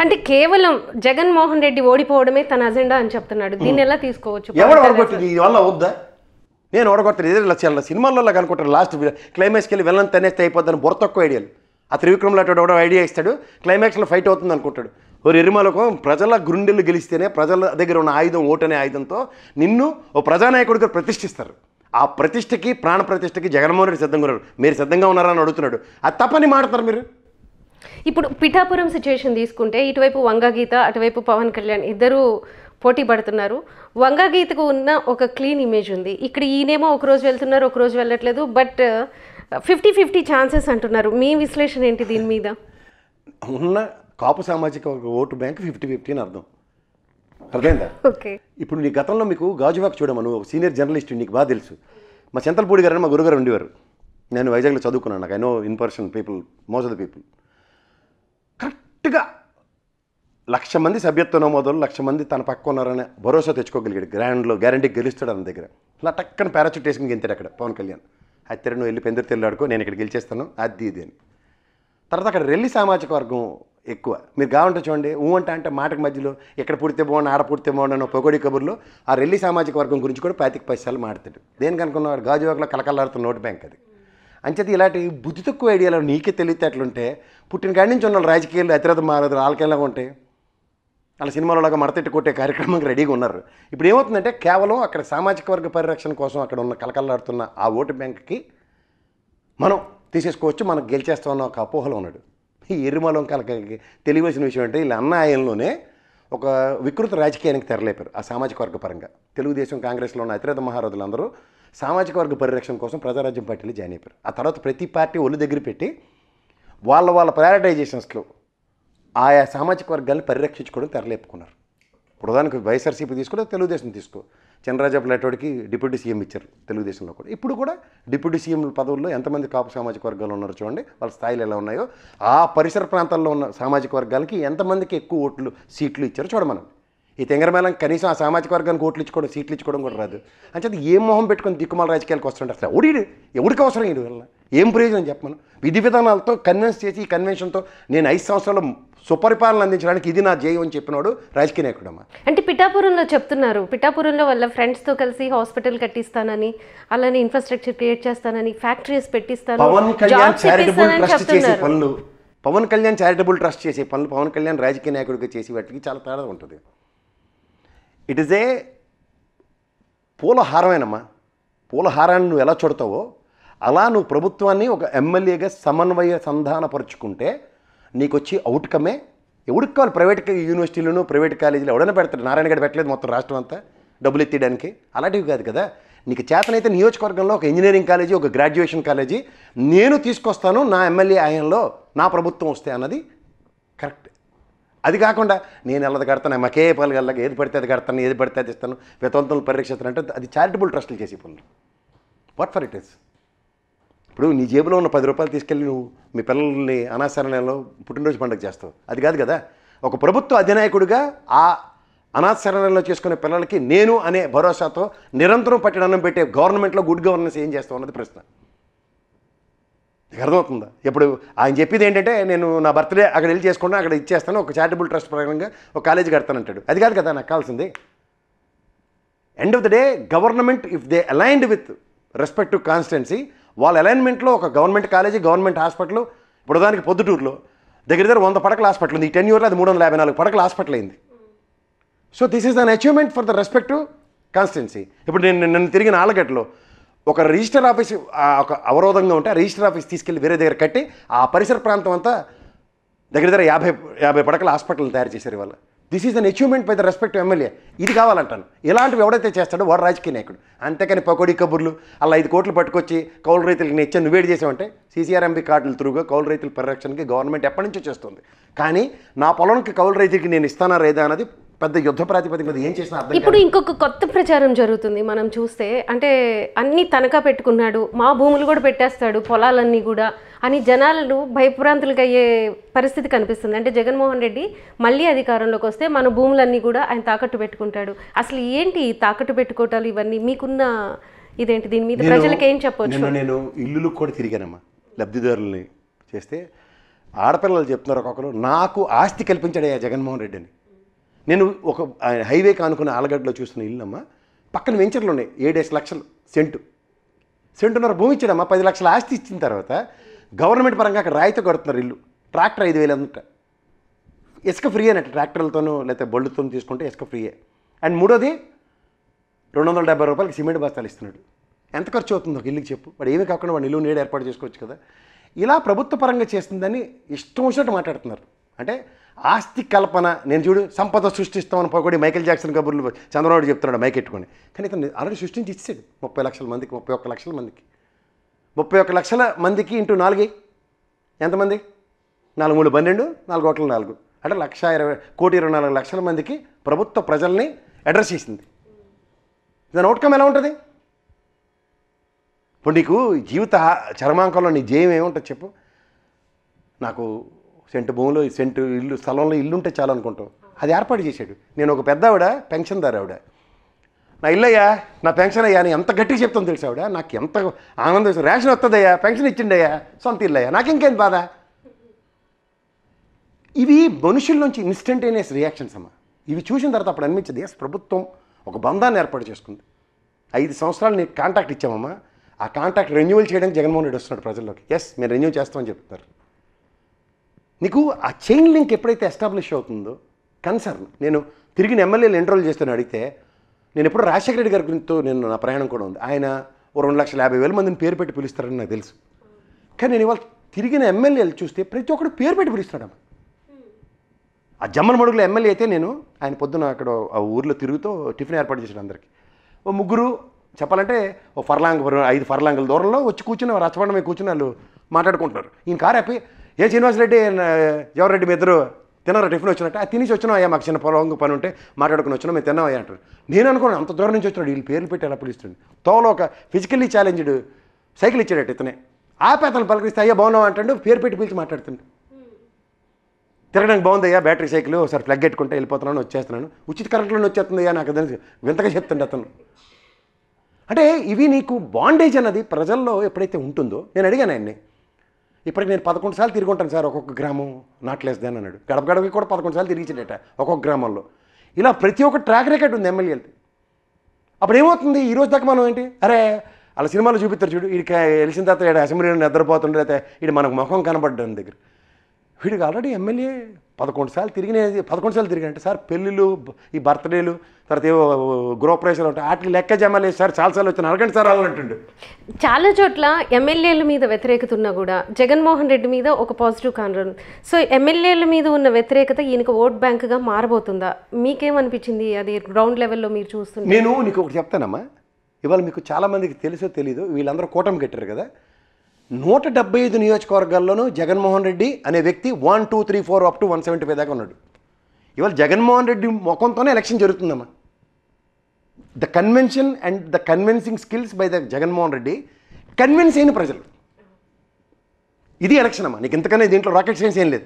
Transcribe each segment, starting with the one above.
అంటే కేవలం జగన్మోహన్ రెడ్డి ఓడిపోవడమే తన అజెండా అని చెప్తున్నాడు. దీన్ని ఎలా తీసుకోవచ్చు? ఎవరు ఓడగొట్టింది ఈ వల్ల అవుద్దా? నేను ఓడగొట్టలేదు. ఇలా సినిమాల్లో కనుకుంటారు లాస్ట్ క్లైమాక్స్కి వెళ్ళి వెళ్ళని తనేస్తే అయిపోద్దని బుర్ర తక్కువ ఐడియాలు. ఆ త్రివిక్రమ్ లాంటి వాడు ఐడియా ఇస్తాడు, క్లైమాక్స్లో ఫైట్ అవుతుంది అనుకుంటాడు. ఓ ఎరిమాలకు ప్రజల గుండెలు గెలిస్తేనే ప్రజల దగ్గర ఉన్న ఆయుధం ఓటు అనే ఆయుధంతో నిన్ను ఓ ప్రజానాయకుడిగా ప్రతిష్ఠిస్తారు. ఆ ప్రతిష్టకి ప్రాణ ప్రతిష్టకి జగన్మోహన్ రెడ్డి సిద్ధంగా ఉన్నారు. మీరు సిద్ధంగా ఉన్నారని అడుగుతున్నాడు. అది తప్పని మాట్లాడతారు మీరు. ఇప్పుడు పిఠాపురం సిచ్యువేషన్ తీసుకుంటే ఇటువైపు వంగగీత, అటువైపు పవన్ కళ్యాణ్ ఇద్దరు పోటీ పడుతున్నారు. వంగగీతకు ఉన్న ఒక క్లీన్ ఇమేజ్ ఉంది. ఇక్కడ ఈయనేమో ఒకరోజు వెళ్తున్నారు, ఒకరోజు వెళ్ళట్లేదు. బట్ 50-50 ఛాన్సెస్ అంటున్నారు. మీ విశ్లేషణ ఏంటి దీని మీద? ఉన్న కాపు సామాజిక ఓటు బ్యాంక్ 50-50 అని అర్థం. అర్థమైందా? ఓకే. ఇప్పుడు నీ గతంలో మీకు గాజువాక్ చూడమను, సీనియర్ జర్నలిస్ట్, నీకు బాగా తెలుసు. మా చింతలపూడి గారని మా గురుగారు ఉండేవారు. నేను వైజాగ్లో చదువుకున్నాను. నాకు I know in person people, most of the people. కరెక్ట్గా 1,00,000 మంది సభ్యత్వ నమోదులు, 1,00,000 మంది తన పక్క ఉన్నారనే భరోసా తెచ్చుకోగలిగాడు. గ్యారంటీ గెలుస్తాడు అన్న దగ్గర. ఇలా టక్కన పారాచూట్ వేసుకుని గెంతాడు అక్కడ పవన్ కళ్యాణ్. అత్తెర నువ్వు వెళ్ళి పెందరు తెల్లాడుకో, నేను ఇక్కడ గెలిచేస్తాను, అది ఇది అని. తర్వాత అక్కడ రెల్లి సామాజిక వర్గం ఎక్కువ. మీరు కావంటే చూడండి, అంటే మాటకు మధ్యలో ఎక్కడ పుడితే బాగుండు, ఆడ పుడితే బాగుండు పొగడి కబుర్లో ఆ రెల్లి సామాజిక వర్గం గురించి కూడా 25 పైసలు మాట్లాడు. దేనికి అనుకున్నవాడు? గాజువాకలో కలకల్లాడుతున్న నోటు బ్యాంక్ అది. అంచేది ఇలాంటి బుద్ధి తక్కువ ఐడియాలో నీకే తెలియతేట్లుంటే పుట్టిన కాడి నుంచి ఉన్న రాజకీయాలు అతిరథ మారదు వాళ్ళకెలా ఉంటాయి. వాళ్ళ సినిమాలలాగా మడతెట్టి కొట్టే కార్యక్రమానికి రెడీగా ఉన్నారు. ఇప్పుడు ఏమవుతుందంటే కేవలం అక్కడ సామాజిక వర్గ పరిరక్షణ కోసం అక్కడ ఉన్న కలకల్లాడుతున్న ఆ ఓటు బ్యాంక్కి మనం తీసేసుకోవచ్చు, మనకు గెలిచేస్తామన్న ఒక అపోహలో ఉన్నాడు. ఈ ఎర్రిమలం కలకలకి తెలియవలసిన విషయం అంటే వీళ్ళ అన్న ఆయనలోనే ఒక వికృత రాజకీయానికి తెరలేపారు ఆ సామాజిక వర్గ పరంగా. తెలుగుదేశం, కాంగ్రెస్లో ఉన్న అతిరథ మహారథులందరూ సామాజిక వర్గ పరిరక్షణ కోసం ప్రజారాజ్యం పార్టీలో జాయిన్ అయిపోయారు. ఆ తర్వాత ప్రతి పార్టీ ఒళ్ళు దగ్గర పెట్టి వాళ్ళ ప్రయారిటైజేషన్స్లో ఆయా సామాజిక వర్గాన్ని పరిరక్షించుకోవడం తెరలేపుకున్నారు. ఇప్పుడు ఉదాహరణకు వైఎస్ఆర్సీపీ తీసుకో, తెలుగుదేశం తీసుకో. చంద్రరాజప్ప లాంటివాడికి డిప్యూటీ సీఎం ఇచ్చారు తెలుగుదేశంలో కూడా. ఇప్పుడు కూడా డిప్యూటీ సీఎం పదవుల్లో ఎంతమంది కాపు సామాజిక వర్గాలు ఉన్నారో చూడండి, వాళ్ళ స్థాయిలు ఎలా ఉన్నాయో. ఆ పరిసర ప్రాంతాల్లో ఉన్న సామాజిక వర్గాలకి ఎంతమందికి ఎక్కువ ఓట్లు, సీట్లు ఇచ్చారో చూడమనం. ఈ తెంగరమేళం కనీసం ఆ సామాజిక వర్గానికి ఓట్లు ఇచ్చుకోవడం, సీట్లు ఇచ్చుకోవడం కూడా రాదు. అంటే అది ఏం మొహం పెట్టుకుని దిక్కుమాల రాజకీయాలకు వస్తుంటే అసలు ఎవడికి అవసరం ఇది వల్ల ఏం ప్రయోజనం చెప్పమను? విధి విధానాలతో కన్విన్స్ చేసి ఈ కన్వెన్షన్తో నేను 5 సంవత్సరాలు సుపరిపాలన అందించడానికి ఇది నా జయం అని చెప్పినాడు రాజకీయ నాయకుడమ్మా. అంటే పిఠాపురంలో చెప్తున్నారు, పిఠాపురంలో వాళ్ళ ఫ్రెండ్స్తో కలిసి హాస్పిటల్ కట్టిస్తానని, అలానే ఇన్ఫ్రాస్ట్రక్చర్ క్రియేట్ చేస్తానని, ఫ్యాక్టరీస్ పెట్టిస్తాను, పవన్ కళ్యాణ్ చారిటబుల్ ట్రస్ట్ చేసే పనులు, పవన్ కళ్యాణ్ చారిటబుల్ ట్రస్ట్ చేసే పనులు, పవన్ కళ్యాణ్ రాజకీయ నాయకుడిగా చేసే వాటికి చాలా తేడా ఉంటుంది. It is a పూలహారమేనమ్మా. పూలహారాన్ని నువ్వు ఎలా చూడతావో అలా నువ్వు ప్రభుత్వాన్ని ఒక ఎమ్మెల్యేగా సమన్వయ సంధానపరుచుకుంటే నీకు వచ్చి అవుట్కమే. ఎవరికి కావాలి? ప్రైవేట్ యూనివర్సిటీలను, ప్రైవేట్ కాలేజీలు ఎవడైనా పెడతాడు. నారాయణ గడ పెట్టలేదు మొత్తం రాష్ట్రం అంతా డబ్బులు ఎత్తేయడానికి. అలాంటివి కాదు కదా. నీకు చేతనైతే నియోజకవర్గంలో ఒక ఇంజనీరింగ్ కాలేజీ, ఒక గ్రాడ్యుయేషన్ కాలేజీ నేను తీసుకొస్తాను నా ఎమ్మెల్యే ఆయంలో, నా ప్రభుత్వం వస్తే అన్నది కరెక్ట్. అది కాకుండా నేను ఎల్లది కడతాను, మాకే పనులకి ఏది పడితే అది కడతాను, ఏది పడితే అది ఇస్తాను, వితంతులను పరిరక్షిస్తాను అంటే అది చారిటబుల్ ట్రస్టులు చేసే పనులు. What for it is? ఇప్పుడు నీ జేబులో ఉన్న 10 రూపాయలు తీసుకెళ్ళి నువ్వు మీ పిల్లల్ని అనాథశరణాలయంలో పుట్టినరోజు పండుగ చేస్తావు. అది కాదు కదా. ఒక ప్రభుత్వ అధినాయకుడిగా ఆ అనాథశరణాలయంలో చేసుకునే పిల్లలకి నేను అనే భరోసాతో నిరంతరం పట్టణం పెట్టే గవర్నమెంట్లో గుడ్ గవర్నెన్స్ ఏం చేస్తావు అన్నది ప్రశ్న. నీకు అర్థమవుతుందా? ఇప్పుడు ఆయన చెప్పేది ఏంటంటే నేను నా బర్త్డే అక్కడ వెళ్ళి చేసుకుంటాను, అక్కడ ఇచ్చేస్తాను, ఒక చారిటబుల్ ట్రస్ట్ ప్రకారంగా ఒక కాలేజీ కడతానంటాడు. అది కాదు కదా నాకు కావాల్సింది. End of the day government if they aligned with respect to constituency, వాళ్ళ అలైన్మెంట్లో ఒక గవర్నమెంట్ కాలేజీ, గవర్నమెంట్ హాస్పిటల్, ఇప్పుడు దానికి పొద్దుటూరులో దగ్గర 100 పడకల హాస్పిటల్ ఉంది. ఈ 10 ఇయర్లో అది 354 పడకల హాస్పిటల్ అయింది. So this is an achievement for the respect to constituency. ఇప్పుడు నేను తిరిగిన ఆలగడ్డలో ఒక రిజిస్టర్ ఆఫీస్ ఒక అవరోధంగా ఉంటే ఆ రిజిస్టర్ ఆఫీస్ తీసుకెళ్ళి వేరే దగ్గర కట్టి ఆ పరిసర ప్రాంతం అంతా దగ్గర 50 పడకల హాస్పిటల్ తయారు చేశారు ఇవాళ. This is an achievement by the respect MLA. ఇది కావాలంటాను. ఇలాంటివి ఎవడైతే చేస్తాడో వాడు రాజకీయ నాయకుడు. అంతేకాని పకోడీ కబుర్లు అలా 5 కోట్లు పట్టుకొచ్చి కౌలు రైతులకు నేను ఇచ్చాను నువ్వేడి చేసావంటే CCRMB కార్డుల త్రూగా కౌలు రైతుల పరిరక్షణకి గవర్నమెంట్ ఎప్పటి నుంచో చేస్తుంది. కానీ నా పొలంకి కౌలు రైతులకి నేను ఇస్తానా లేదా అన్నది పెద్ద యుద్ధ ప్రాతిపదిక మీద ఏం చేసినా అర్థం. ఇప్పుడు ఇంకొక కొత్త ప్రచారం జరుగుతుంది మనం చూస్తే, అంటే అన్ని తనఖా పెట్టుకున్నాడు, మా భూములు కూడా పెట్టేస్తాడు, పొలాలన్నీ కూడా అని జనాలను భయభ్రాంతులకు అయ్యే పరిస్థితి కనిపిస్తుంది. అంటే జగన్మోహన్ రెడ్డి మళ్ళీ అధికారంలోకి వస్తే మన భూములన్నీ కూడా ఆయన తాకట్టు పెట్టుకుంటాడు. అసలు ఏంటి తాకట్టు పెట్టుకోవటాలు ఇవన్నీ? మీకున్న ఇదేంటి? దీని మీద ప్రజలకు ఏం చెప్పొచ్చు? నేను ఇల్లులు కూడా తిరిగానమ్మా. లబ్ధిదారులని చేస్తే ఆడపిల్లలు చెప్తున్నారు ఒక్కొక్కరు, నాకు ఆస్తి కల్పించాడయ్యా జగన్మోహన్ రెడ్డి అని. నేను ఒక హైవేకి అనుకున్న ఆలగడ్డలో చూస్తున్న ఇల్లమ్మ, పక్కన వెంచర్లు ఉన్నాయి, 7 లక్షలు సెంటున్నర భూమి ఇచ్చాడమ్మా. 10 లక్షల ఆస్తి ఇచ్చిన తర్వాత గవర్నమెంట్ పరంగా అక్కడ రాయితీ కడుతున్నారు ఇల్లు. ట్రాక్టర్ 5,000 అంత, ఇసుక ఫ్రీ అన్నట్టు, ట్రాక్టర్లతోనూ లేకపోతే బళ్ళుతో తీసుకుంటే ఇసుక ఫ్రీయే. అండ్ మూడోది 270 రూపాయలకి సిమెంట్ బస్తాలు ఇస్తున్నాడు. ఎంత ఖర్చు అవుతుంది ఒక ఇల్లుకి చెప్పు? వాడు ఏమీ కాకుండా వాడు ఇల్లు నీడ ఏర్పాటు చేసుకోవచ్చు కదా. ఇలా ప్రభుత్వ పరంగా చేస్తుందని ఇష్టం వచ్చినట్టు మాట్లాడుతున్నారు. అంటే ఆస్తి కల్పన, నేను చూడు సంపద సృష్టిస్తామని పోయి మైకేల్ జాక్సన్ కబుర్లు చంద్రబాబు చెప్తున్నాడు మైక్ ఎట్టుకొని. కానీ ఇతను ఆల్రెడీ సృష్టించి ఇచ్చాడు 30 లక్షల మందికి, 31 లక్షల మందికి. 31 లక్షల మందికి ఇంటూ 4 ఎంతమంది? 4 3 12, 4 కోట్ల 4 అంటే 1,24 లక్షల మందికి ప్రభుత్వ ప్రజల్ని అడ్రస్ చేసింది. దాని అవుట్కమ్ ఎలా ఉంటుంది? ఇప్పుడు నీకు జీవిత చరమాంకంలో నీ జయం ఏముంటుంది చెప్పు? నాకు సెంటు భూమిలో సెంటు ఇల్లు స్థలంలో ఇల్లు ఉంటే చాలు అనుకుంటాం. అది ఏర్పాటు చేశాడు. నేను ఒక పెద్ద ఆవిడ, పెన్షన్దారు ఆవిడ, నా ఇల్లయ్యా, నా పెన్షన్ అయ్యా అని ఎంత గట్టిగా చెప్తాను తెలుసు ఆవిడ. నాకు ఎంత ఆనందం, రేషన్ వస్తుందయ్యా, పెన్షన్ ఇచ్చిండయ్యా, సొంత ఇల్లయ్యా, నాకు ఇంకేం బాధ. ఇవి మనుషుల నుంచి ఇన్స్టంటేనియస్ రియాక్షన్స్ అమ్మా. ఇవి చూసిన తర్వాత అప్పుడు అనిపించింది, ఎస్ ప్రభుత్వం ఒక బంధాన్ని ఏర్పాటు చేసుకుంది. 5 సంవత్సరాలు నీకు కాంట్రాక్ట్ ఇచ్చామమ్మా, ఆ కాంట్రాక్ట్ రెన్యువల్ చేయడానికి జగన్మోహన్ రెడ్డి వస్తున్నాడు ప్రజల్లోకి. ఎస్ మేము రెన్యూ చేస్తామని చెప్తున్నారు. నీకు ఆ చైన్ లింక్ ఎప్పుడైతే ఎస్టాబ్లిష్ అవుతుందో కన్సర్న్. నేను తిరిగిన ఎమ్మెల్యేలు ఎన్రోల్ చేస్తాను అడిగితే, నేను ఎప్పుడు రాజశేఖర రెడ్డి గారి గురించితో నా ప్రయాణం కూడా ఉంది. ఆయన 2,50,000 మందిని పేరు పెట్టి పిలుస్తారని నాకు తెలుసు. కానీ నేను ఇవాళ తిరిగిన ఎమ్మెల్యేలు చూస్తే ప్రతి ఒక్కరు పేరు పెట్టి పిలుస్తాడమ్మా. ఆ జమ్మలమడుగులో ఎమ్మెల్యే అయితే ఆయన పొద్దున అక్కడ ఆ ఊర్లో తిరుగుతూ టిఫిన్ ఏర్పాటు చేశాడు అందరికి. ఓ 3 చెప్పాలంటే ఓ 5 ఫర్లాంగుల దూరంలో వచ్చి కూర్చుని రచ్చబండ మీద కూర్చుని వాళ్ళు మాట్లాడుకుంటున్నారు. ఈయన కారు ఆపి, ఏ శ్రీనివాసరెడ్డి జవహర్రెడ్డి మీ ఇద్దరు తిన్నారా టిఫిన్ వచ్చినట్టు? అది తినేసి వచ్చినా అయ్యా, మాకు చిన్న పొలం పని ఉంటే మాట్లాడుకుని వచ్చినా, మేము తిన్నాం అయ్యా అంటారు. నేను అనుకోను అంత దూరం నుంచి వచ్చినాడు, వీళ్ళు పేర్లు పెట్టి ఎలా పిలుస్తుంది. తోలో ఒక ఫిజికల్లీ ఛాలెంజ్డ్ సైకిల్ ఇచ్చాడట ఇతనే. ఆపి అతను పలకరిస్తే అయ్యా బాగున్నావు అంటాడు, పేరు పెట్టి పిలిచి మాట్లాడుతుండే. తిరగడానికి బాగుందయ్యా, బ్యాటరీ సైకిల్, ఒకసారి ప్లగ్ పెట్టుకుంటే వెళ్ళిపోతున్నాను, వచ్చేస్తున్నాను, ఉచిత కరెంట్లోనే వచ్చేస్తుందయ్యా, నాకు అదే వింతగా చెప్తుండే అతను. అంటే ఇవి నీకు బాండేజ్ అన్నది ప్రజల్లో ఎప్పుడైతే ఉంటుందో. నేను అడిగాను ఆయన్ని, ఇప్పటికి నేను 11 సార్లు తిరిగి ఉంటాను సార్ ఒక్కొక్క గ్రామం, నాట్ లెస్ దాన్ అన్నాడు. గడప గడపకి కూడా 11 సార్లు తిరిగిచ్చాడట ఒక్కొక్క గ్రామంలో. ఇలా ప్రతి ఒక్క ట్రాక్ రికార్డ్ ఉంది ఎమ్మెల్యేలది. అప్పుడు ఏమవుతుంది, ఈ రోజు దాకా మనం ఏంటి, అరే అలా సినిమాలో చూపిస్తారు చూడు, వీడికి వెళ్ళిన తర్వాత ఇక్కడ అసెంబ్లీలో నిద్రపోతుండే, అయితే ఇది మనకు ముఖం కనబడ్డాను దగ్గర. వీడికి ఆల్రెడీ ఎమ్మెల్యే 11 సార్లు తిరిగినది. 11 సార్లు తిరిగినట్టు సార్ పెళ్ళిళ్ళు, ఈ బర్త్డేలు, తర్వాత ఏవో గృహప్రవేశాలు ఉంటాయి, వాటికి లెక్క జమలేదు సార్, చాలాసార్లు వచ్చాను, అడగండి సార్ అవ్వాలంటుండు. చాలా చోట్ల ఎమ్మెల్యేల మీద వ్యతిరేకత ఉన్నా కూడా జగన్మోహన్ రెడ్డి మీద ఒక పాజిటివ్ కారణం. సో ఎమ్మెల్యేల మీద ఉన్న వ్యతిరేకత ఈయనకు ఓట్ బ్యాంక్గా మారబోతుందా? మీకేమనిపించింది అది గ్రౌండ్ లెవెల్లో మీరు చూస్తుంది? నేను నీకు ఒకటి చెప్తానమ్మా, ఇవాళ మీకు చాలామందికి తెలుసో తెలీదు, వీళ్ళందరూ కూటమి కట్టారు కదా. 175 నియోజకవర్గాల్లోనూ జగన్మోహన్ రెడ్డి అనే వ్యక్తి 1 2 3 4 అప్ టు 175 దాకా ఉన్నాడు. ఇవాళ జగన్మోహన్ రెడ్డి ముఖంతోనే ఎలక్షన్ జరుగుతుందమ్మా. The convention and the convincing skills by the Jaganmohan Reddy convince అయిన ప్రజలు. ఇది ఎలక్షన్ అమ్మా. నీకు ఇంతకన్నా దీంట్లో రాకెట్ సైన్స్ ఏం లేదు.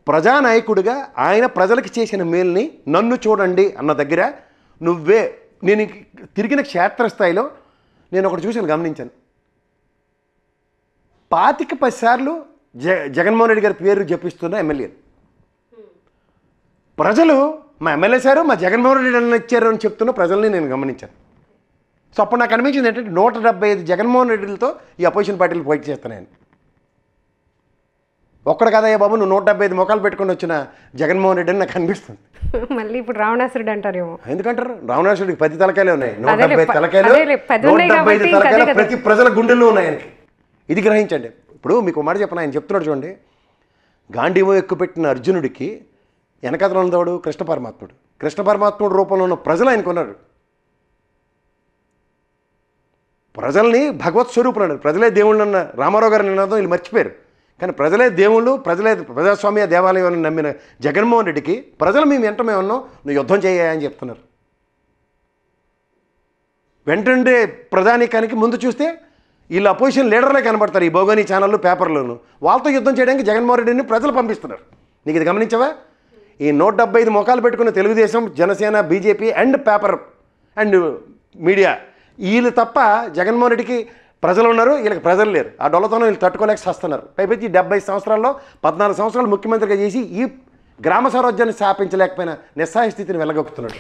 ప్రజానాయకుడిగా ఆయన ప్రజలకు చేసిన మేల్ని నన్ను చూడండి అన్న దగ్గర నేను తిరిగిన క్షేత్రస్థాయిలో నేను ఒకటి చూశాను, గమనించాను. 25 సార్లు జగన్మోహన్ రెడ్డి గారి పేరు జపిస్తున్న ఎమ్మెల్యేలు. ప్రజలు మా ఎమ్మెల్యే సారు మా జగన్మోహన్ రెడ్డి అన్న ఇచ్చారు అని చెప్తున్న ప్రజల్ని నేను గమనించాను. సో అప్పుడు నాకు అనిపించింది ఏంటంటే 175 జగన్మోహన్ రెడ్డిలతో ఈ అపోజిషన్ పార్టీలు ఫైట్ చేస్తున్నాయని. ఒక్కడ కదయ్యా బాబు, నువ్వు 175 మొక్కలు పెట్టుకుని వచ్చిన జగన్మోహన్ రెడ్డి అని నాకు అనిపిస్తుంది. మళ్ళీ ఇప్పుడు రావణాసురుడు అంటారేమో. ఎందుకంటారు? రావణాసురుడికి 10 తలకాయలు ఉన్నాయి, 175 తలకాయలు, 175 తలకాయలు ప్రతి ప్రజల గుండెల్లో ఉన్నాయి ఆయనకి. ఇది గ్రహించండి. ఇప్పుడు మీకు మాట చెప్పను, ఆయన చెప్తున్నాడు చూడండి, గాంధీవో ఎక్కుపెట్టిన అర్జునుడికి వెనకతలో ఉన్నవాడు కృష్ణ పరమాత్ముడు. కృష్ణ పరమాత్ముడు రూపంలో ఉన్న ప్రజలు ఆయనకున్నారు. ప్రజల్ని భగవత్ స్వరూపులు అన్నారు. ప్రజలే దేవుళ్ళు అన్న రామారావు గారి నినాదం వీళ్ళు మర్చిపోయారు. కానీ ప్రజలే దేవుళ్ళు, ప్రజలే ప్రజాస్వామ్య దేవాలయం అని నమ్మిన జగన్మోహన్ రెడ్డికి ప్రజలు మేము వెంట మేము ఉన్నాం, నువ్వు యుద్ధం చేయాలని చెప్తున్నారు. వెంటనే ప్రధానికానికి ముందు చూస్తే వీళ్ళు అపోజిషన్ లీడర్లే కనబడతారు ఈ భోగోని ఛానళ్ళు, పేపర్లోను. వాళ్ళతో యుద్ధం చేయడానికి జగన్మోహన్ రెడ్డిని ప్రజలు పంపిస్తున్నారు. నీకు ఇది గమనించవా? ఈ 175 మొఖాలు పెట్టుకున్న Telugu Desam, Janasena, BJP and paper and media వీళ్ళు తప్ప జగన్మోహన్ రెడ్డికి ప్రజలు ఉన్నారు, వీళ్ళకి ప్రజలు లేరు. ఆ డొల్లతనం వీళ్ళు తట్టుకోలేక చేస్తున్నారు. పైపెచ్చి 70 సంవత్సరాల్లో 14 సంవత్సరాలు ముఖ్యమంత్రిగా చేసి ఈ గ్రామ స్వరాజ్యాన్ని స్థాపించలేకపోయిన నిస్సహాయ స్థితిని వెళ్ళగొక్కుతున్నాడు.